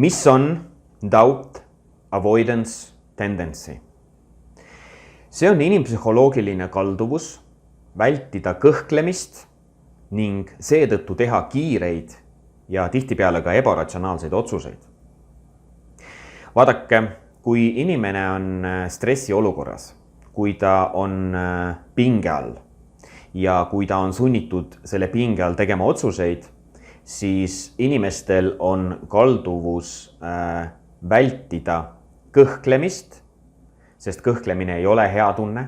Mis on doubt avoidance tendency? See on inimpsühholoogiline kalduvus vältida kõhklemist ning seetõttu teha kiireid ja tihtipeale ka ebaratsionaalseid otsuseid. Vaadake, kui inimene on stressiolukorras, kui ta on pinge all ja kui ta on sunnitud selle pinge all tegema otsuseid, siis inimestel on kalduvus vältida kõhklemist, sest kõhklemine ei ole hea tunne.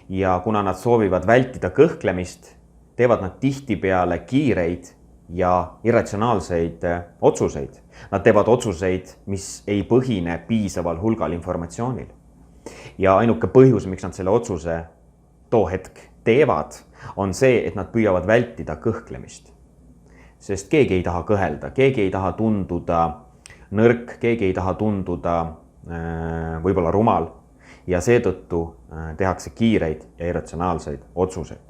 Ja kuna nad soovivad vältida kõhklemist, teevad nad tihtipeale kiireid ja irratsionaalseid otsuseid. Nad teevad otsuseid, mis ei põhine piisaval hulgal informatsioonil. Ja ainuke põhjus, miks nad selle otsuse too hetk teevad, on see, et nad püüavad vältida kõhklemist. Sest keegi ei taha kõhelda, keegi ei taha tunduda nõrk, keegi ei taha tunduda võib-olla rumal ja seetõttu tehakse kiireid ja irratsionaalseid otsuseid.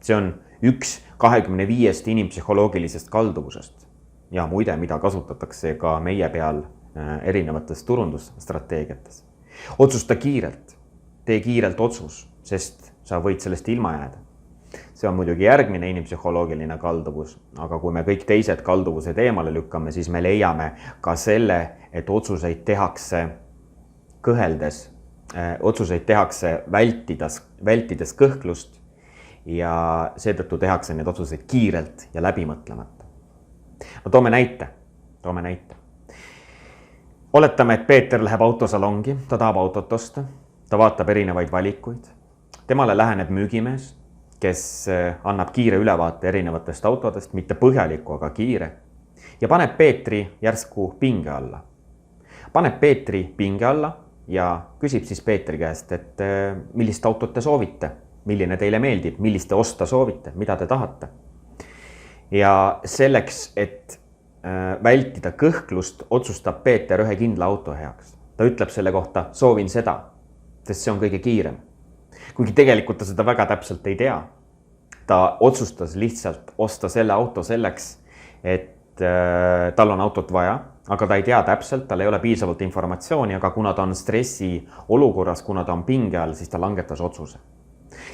See on üks 25 inimpsühholoogilisest kalduvusest ja muide, mida kasutatakse ka meie peal erinevates turundusstrateegiates. Otsusta kiirelt, tee kiirelt otsus, sest sa võid sellest ilma jääda. See on muidugi järgmine inimpsühholoogiline kalduvus, aga kui me kõik teised kalduvused eemale lükkame, siis me leiame ka selle, et otsuseid tehakse kõheldes, otsuseid tehakse vältides kõhklust ja seetõttu tehakse need otsuseid kiirelt ja läbimõtlemata. No toome näite. Oletame, et Peeter läheb autosalongi, ta tahab autot osta, ta vaatab erinevaid valikuid, temale läheneb müügimees, kes annab kiire ülevaate erinevatest autodest, mitte põhjaliku, aga kiire, ja paneb Peetri järsku pinge alla. Paneb Peetri pinge alla ja küsib siis Peetri käest, et millist autot te soovite, milline teile meeldib, millist te osta soovite, mida te tahate. Ja selleks, et vältida kõhklust, otsustab Peeter ühe kindla auto heaks. Ta ütleb selle kohta, soovin seda, sest see on kõige kiirem. Kuigi tegelikult ta seda väga täpselt ei tea. Ta otsustas lihtsalt osta selle auto selleks, et tal on autot vaja, aga ta ei tea täpselt, tal ei ole piisavalt informatsiooni, aga kuna ta on stressi olukorras, kuna ta on pinge all, siis ta langetas otsuse.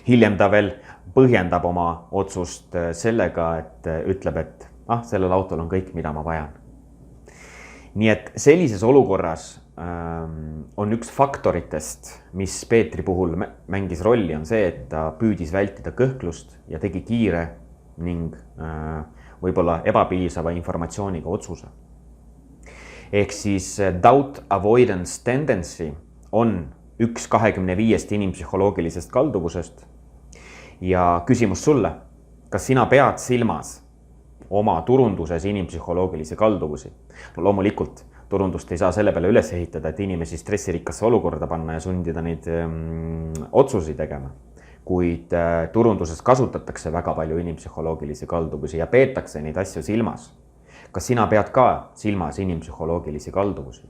Hiljem ta veel põhjendab oma otsust sellega, et ütleb, et sellel autol on kõik, mida ma vajan. Nii et sellises olukorras on üks faktoritest, mis Peetri puhul mängis rolli, on see, et ta püüdis vältida kõhklust ja tegi kiire ning võib-olla ebapiisava informatsiooniga otsuse. Ehk siis doubt avoidance tendency on üks 25 inimpsühholoogilisest kalduvusest ja küsimus sulle, kas sina pead silmas oma turunduses inimpsühholoogilisi kalduvusi? No, loomulikult turundust ei saa selle peale üles ehitada, et inimesi stressirikkasse olukorda panna ja sundida neid otsusi tegema. Kuid turunduses kasutatakse väga palju inimpsühholoogilisi kalduvusi ja peetakse neid asju silmas. Kas sina pead ka silmas inimpsühholoogilisi kalduvusi?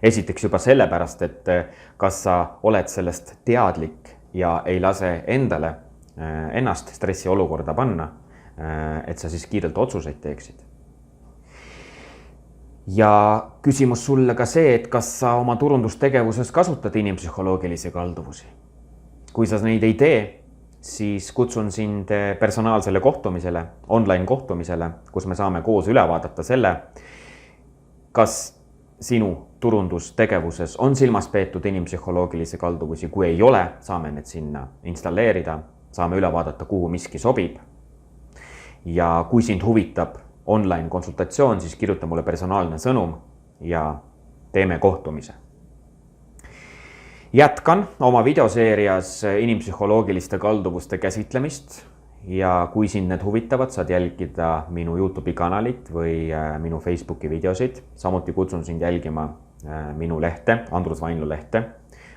Esiteks juba sellepärast, et kas sa oled sellest teadlik ja ei lase endale ennast stressi olukorda panna, et sa siis kiirelt otsuseid teeksid. Ja küsimus sulle ka see, et kas sa oma turundustegevuses kasutad inimpsühholoogilisi kalduvusi. Kui sa neid ei tee, siis kutsun sind personaalsele kohtumisele, online kohtumisele, kus me saame koos üle vaadata selle, kas sinu turundustegevuses on silmas peetud inimpsühholoogilisi kalduvusi. Kui ei ole, saame need sinna installeerida, saame üle vaadata, kuhu miski sobib. Ja kui sind huvitab online konsultatsioon, siis kirjuta mulle personaalne sõnum ja teeme kohtumise. Jätkan oma videoseerias inimpsühholoogiliste kalduvuste käsitlemist ja kui sind need huvitavad, saad jälgida minu YouTube'i kanalit või minu Facebooki videosid. Samuti kutsun sind jälgima minu lehte, Andrus Vainlu lehte.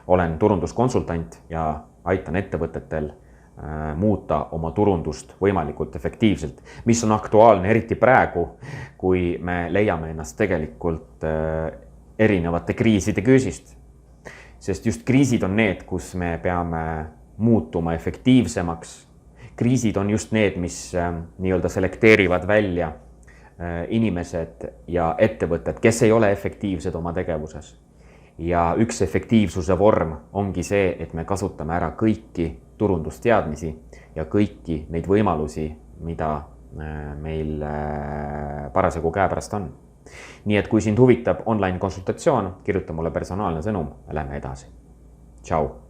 Olen turunduskonsultant ja aitan ettevõtetel muuta oma turundust võimalikult efektiivselt, mis on aktuaalne eriti praegu, kui me leiame ennast tegelikult erinevate kriiside küüsist. Sest just kriisid on need, kus me peame muutuma efektiivsemaks. Kriisid on just need, mis nii-öelda selekteerivad välja inimesed ja ettevõtted, kes ei ole efektiivsed oma tegevuses. Ja üks efektiivsuse vorm ongi see, et me kasutame ära kõiki turundusteadmisi ja kõiki neid võimalusi, mida meil parasjagu käepärast on. Nii et kui sind huvitab online konsultatsioon, kirjuta mulle personaalne sõnum ja lähme edasi. Tšau!